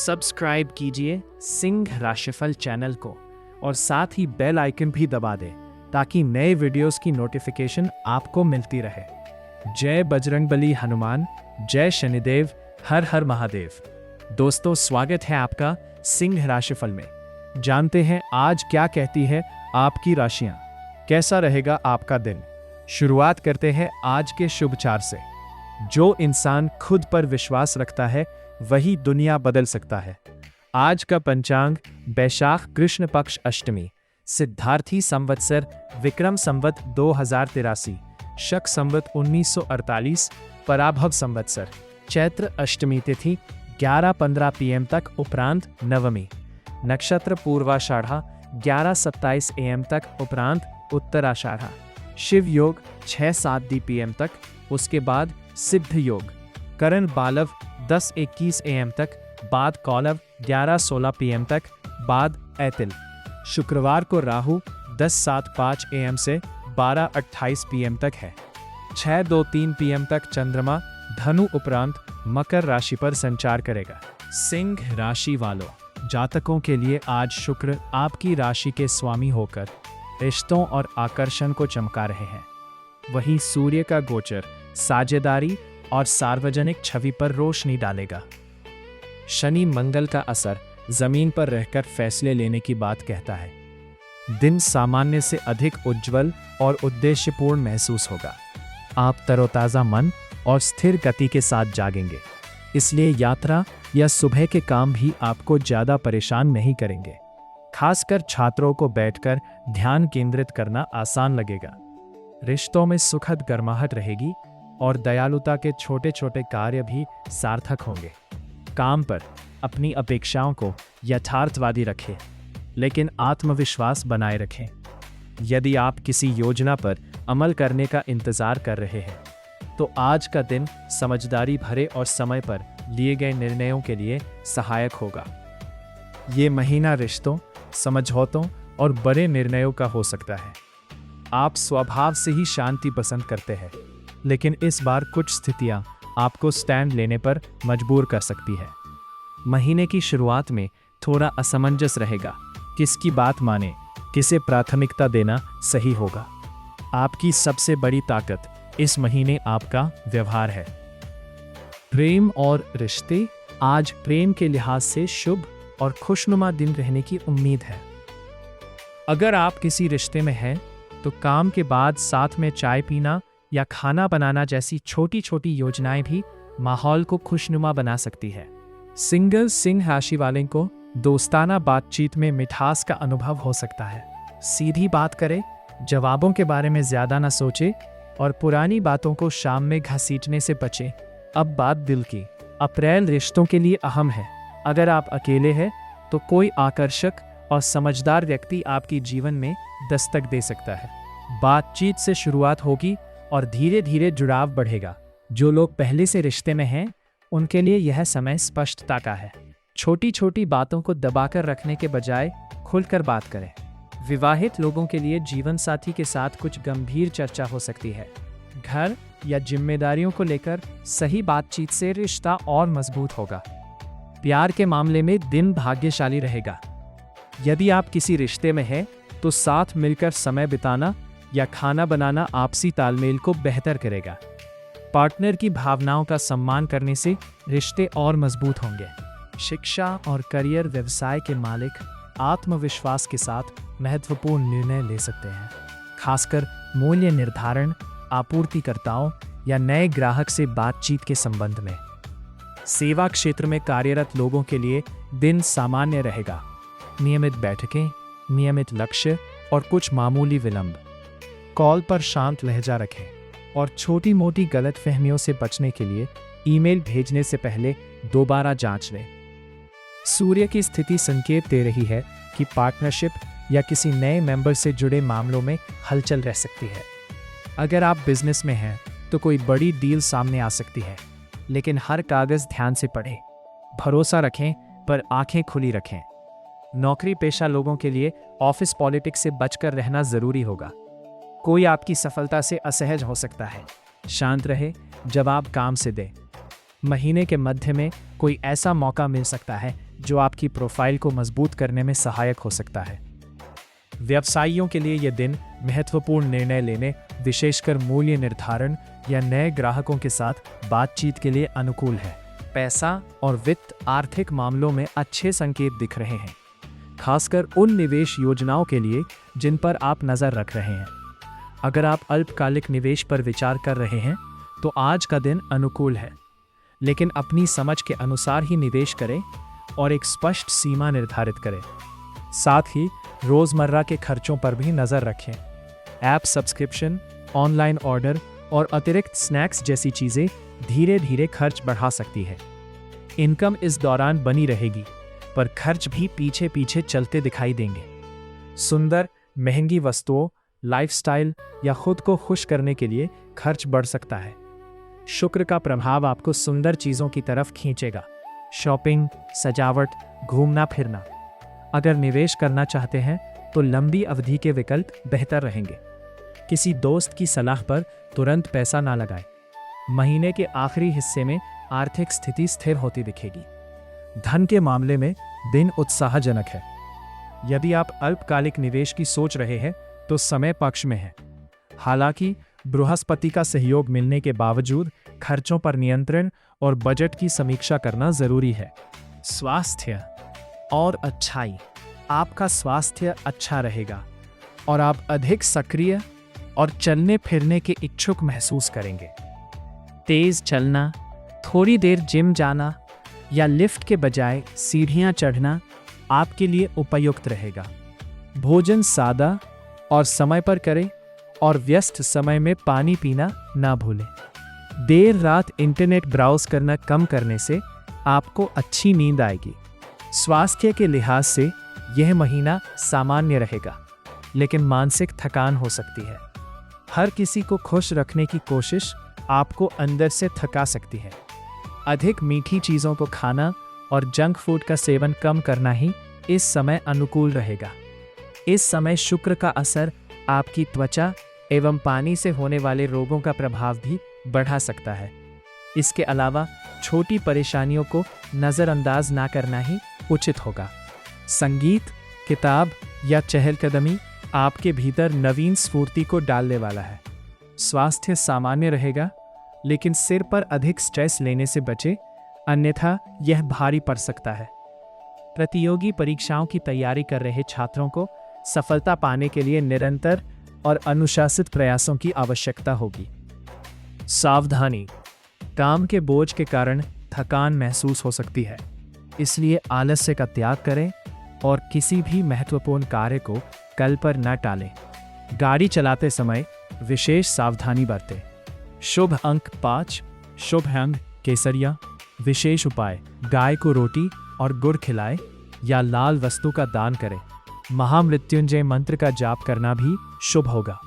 Subscribe कीजिए सिंह राशिफल channel को और साथ ही बेल आइकन भी दबा दें ताकि नए वीडियोस की नोटिफिकेशन आपको मिलती रहे। जय बजरंगबली हनुमान, जय शनिदेव, हर हर महादेव। दोस्तों, स्वागत है आपका सिंह राशिफल में। जानते हैं आज क्या कहती है आपकी राशियां, कैसा रहेगा आपका दिन। शुरुआत करते हैं आज के शुभ चार से। जो इंसान खुद पर विश्वास रखता है वही दुनिया बदल सकता है। आज का पंचांग बैशाख कृष्ण पक्ष अष्टमी, सिद्धार्थी संवत्सर विक्रम संवत 2083, शक संवत 1948, पराभव संवत्सर, चैत्र अष्टमी तिथि 11:15 PM तक, उपरांत नवमी, नक्षत्र पूर्वाषाढ़ा 11:27 AM तक, उपरांत उत्तराषाढ़ा, शिव योग 6-7 PM तक, उसके बाद सिद्ध योग, करण बालव 10:21 AM तक, बाद कौलव 11:16 PM तक, बाद ऐतिल। शुक्रवार को राहु 10:05 AM से 12:28 PM तक है। 6:03 PM तक चंद्रमा धनु उपरांत मकर राशि पर संचार करेगा। सिंह राशि वालों, जातकों के लिए आज शुक्र आपकी राशि के स्वामी होकर रिश्तों और आकर्षण को चमका रहे हैं। वहीं सूर्य का गोचर साझेदारी और सार्वजनिक छवि पर रोशनी डालेगा। शनि मंगल का असर जमीन पर रहकर फैसले लेने की बात कहता है। दिन सामान्य से अधिक उज्जवल और उद्देश्यपूर्ण महसूस होगा। आप तरोताजा मन और स्थिर गति के साथ जागेंगे, इसलिए यात्रा या सुबह के काम भी आपको ज्यादा परेशान नहीं करेंगे। खासकर छात्रों को बैठकर ध्यान केंद्रित करना आसान लगेगा। रिश्तों में सुखद गर्माहट रहेगी और दयालुता के छोटे छोटे कार्य भी सार्थक होंगे। काम पर अपनी अपेक्षाओं को यथार्थवादी रखें, लेकिन आत्मविश्वास बनाए रखें। यदि आप किसी योजना पर अमल करने का इंतजार कर रहे हैं, तो आज का दिन समझदारी भरे और समय पर लिए गए निर्णयों के लिए सहायक होगा। ये महीना रिश्तों, समझौतों और बड़े निर्णयों का हो सकता है। आप स्वभाव से ही शांति पसंद करते हैं, लेकिन इस बार कुछ स्थितियां आपको स्टैंड लेने पर मजबूर कर सकती है। महीने की शुरुआत में थोड़ा असमंजस रहेगा, किसकी बात माने, किसे प्राथमिकता देना सही होगा। आपकी सबसे बड़ी ताकत इस महीने आपका व्यवहार है। प्रेम और रिश्ते, आज प्रेम के लिहाज से शुभ और खुशनुमा दिन रहने की उम्मीद है। अगर आप किसी रिश्ते में हैं, तो काम के बाद साथ में चाय पीना या खाना बनाना जैसी छोटी छोटी योजनाएं भी माहौल को खुशनुमा बना सकती है। सिंगल सिंह राशि वाले को दोस्ताना बातचीत में मिठास का अनुभव हो सकता है। सीधी बात करें, जवाबों के बारे में ज्यादा ना सोचे और पुरानी बातों को शाम में घसीटने से बचें। अब बात दिल की। अप्रैल रिश्तों के लिए अहम है। अगर आप अकेले हैं, तो कोई आकर्षक और समझदार व्यक्ति आपकी जीवन में दस्तक दे सकता है। बातचीत से शुरुआत होगी और धीरे धीरे जुड़ाव बढ़ेगा। जो लोग पहले से रिश्ते में हैं, उनके लिए यह समय स्पष्टता का है। छोटी छोटी बातों को दबाकर रखने के बजाय खुलकर बात करें। विवाहित लोगों के लिए जीवन साथी के साथ कुछ गंभीर चर्चा हो सकती है। घर या जिम्मेदारियों को लेकर सही बातचीत से रिश्ता और मजबूत होगा। प्यार के मामले में दिन भाग्यशाली रहेगा। यदि आप किसी रिश्ते में हैं, तो साथ मिलकर समय बिताना या खाना बनाना आपसी तालमेल को बेहतर करेगा। पार्टनर की भावनाओं का सम्मान करने से रिश्ते और मजबूत होंगे। शिक्षा और करियर व्यवसाय के मालिक आत्मविश्वास के साथ महत्वपूर्ण निर्णय ले सकते हैं, खासकर मूल्य निर्धारण, आपूर्तिकर्ताओं या नए ग्राहक से बातचीत के संबंध में। सेवा क्षेत्र में कार्यरत लोगों के लिए दिन सामान्य रहेगा। नियमित बैठकें, नियमित लक्ष्य और कुछ मामूली विलंब। कॉल पर शांत लहजा रखें और छोटी मोटी गलतफहमियों से बचने के लिए ईमेल भेजने से पहले दोबारा जांच लें। सूर्य की स्थिति संकेत दे रही है कि पार्टनरशिप या किसी नए मेंबर से जुड़े मामलों में हलचल रह सकती है। अगर आप बिजनेस में हैं, तो कोई बड़ी डील सामने आ सकती है, लेकिन हर कागज ध्यान से पढ़ें। भरोसा रखें पर आंखें खुली रखें। नौकरी पेशा लोगों के लिए ऑफिस पॉलिटिक्स से बचकर रहना जरूरी होगा। कोई आपकी सफलता से असहज हो सकता है। शांत रहे, जवाब काम से दें। महीने के मध्य में कोई ऐसा मौका मिल सकता है जो आपकी प्रोफाइल को मजबूत करने में सहायक हो सकता है। व्यवसायियों के लिए यह दिन महत्वपूर्ण निर्णय लेने, विशेषकर मूल्य निर्धारण या नए ग्राहकों के साथ बातचीत के लिए अनुकूल है। पैसा और वित्त आर्थिक मामलों में अच्छे संकेत दिख रहे हैं, खासकर उन निवेश योजनाओं के लिए जिन पर आप नज़र रख रहे हैं। अगर आप अल्पकालिक निवेश पर विचार कर रहे हैं तो आज का दिन अनुकूल है, लेकिन अपनी समझ के अनुसार ही निवेश करें और एक स्पष्ट सीमा निर्धारित करें। साथ ही रोज़मर्रा के खर्चों पर भी नज़र रखें। ऐप सब्सक्रिप्शन, ऑनलाइन ऑर्डर और अतिरिक्त स्नैक्स जैसी चीज़ें धीरे धीरे खर्च बढ़ा सकती है। इनकम इस दौरान बनी रहेगी, पर खर्च भी पीछे पीछे चलते दिखाई देंगे। सुंदर, महंगी वस्तुओं, लाइफस्टाइल या खुद को खुश करने के लिए खर्च बढ़ सकता है। शुक्र का प्रभाव आपको सुंदर चीज़ों की तरफ खींचेगा। शॉपिंग, सजावट, घूमना फिरना। अगर निवेश करना चाहते हैं तो लंबी अवधि के विकल्प बेहतर रहेंगे। किसी दोस्त की सलाह पर तुरंत पैसा ना लगाएं। महीने के आखिरी हिस्से में आर्थिक स्थिति स्थिर होती दिखेगी। धन के मामले में दिन उत्साहजनक है। यदि आप अल्पकालिक निवेश की सोच रहे हैं तो समय पक्ष में है। हालांकि बृहस्पति का सहयोग मिलने के बावजूद खर्चों पर नियंत्रण और बजट की समीक्षा करना जरूरी है। स्वास्थ्य और अच्छाई। आपका स्वास्थ्य अच्छा रहेगा और आप अधिक सक्रिय और चलने फिरने के इच्छुक महसूस करेंगे। तेज चलना, थोड़ी देर जिम जाना या लिफ्ट के बजाय सीढ़ियां चढ़ना आपके लिए उपयुक्त रहेगा। भोजन सादा और समय पर करें और व्यस्त समय में पानी पीना ना भूलें। देर रात इंटरनेट ब्राउज करना कम करने से आपको अच्छी नींद आएगी। स्वास्थ्य के लिहाज से यह महीना सामान्य रहेगा, लेकिन मानसिक थकान हो सकती है। हर किसी को खुश रखने की कोशिश आपको अंदर से थका सकती है। अधिक मीठी चीज़ों को खाना और जंक फूड का सेवन कम करना ही इस समय अनुकूल रहेगा। इस समय शुक्र का असर आपकी त्वचा एवं पानी से होने वाले रोगों का प्रभाव भी बढ़ा सकता है। इसके अलावा छोटी परेशानियों को नज़रअंदाज ना करना ही उचित होगा। संगीत, किताब या चहलकदमी आपके भीतर नवीन स्फूर्ति को डालने वाला है। स्वास्थ्य सामान्य रहेगा, लेकिन सिर पर अधिक स्ट्रेस लेने से बचें, अन्यथा यह भारी पड़ सकता है। प्रतियोगी परीक्षाओं की तैयारी कर रहे छात्रों को सफलता पाने के लिए निरंतर और अनुशासित प्रयासों की आवश्यकता होगी। सावधानी। काम के बोझ के कारण थकान महसूस हो सकती है, इसलिए आलस्य का त्याग करें और किसी भी महत्वपूर्ण कार्य को कल पर न टालें। गाड़ी चलाते समय विशेष सावधानी बरतें। शुभ अंक 5, शुभ रंग केसरिया। विशेष उपाय: गाय को रोटी और गुड़ खिलाएं या लाल वस्तु का दान करें। महामृत्युंजय मंत्र का जाप करना भी शुभ होगा।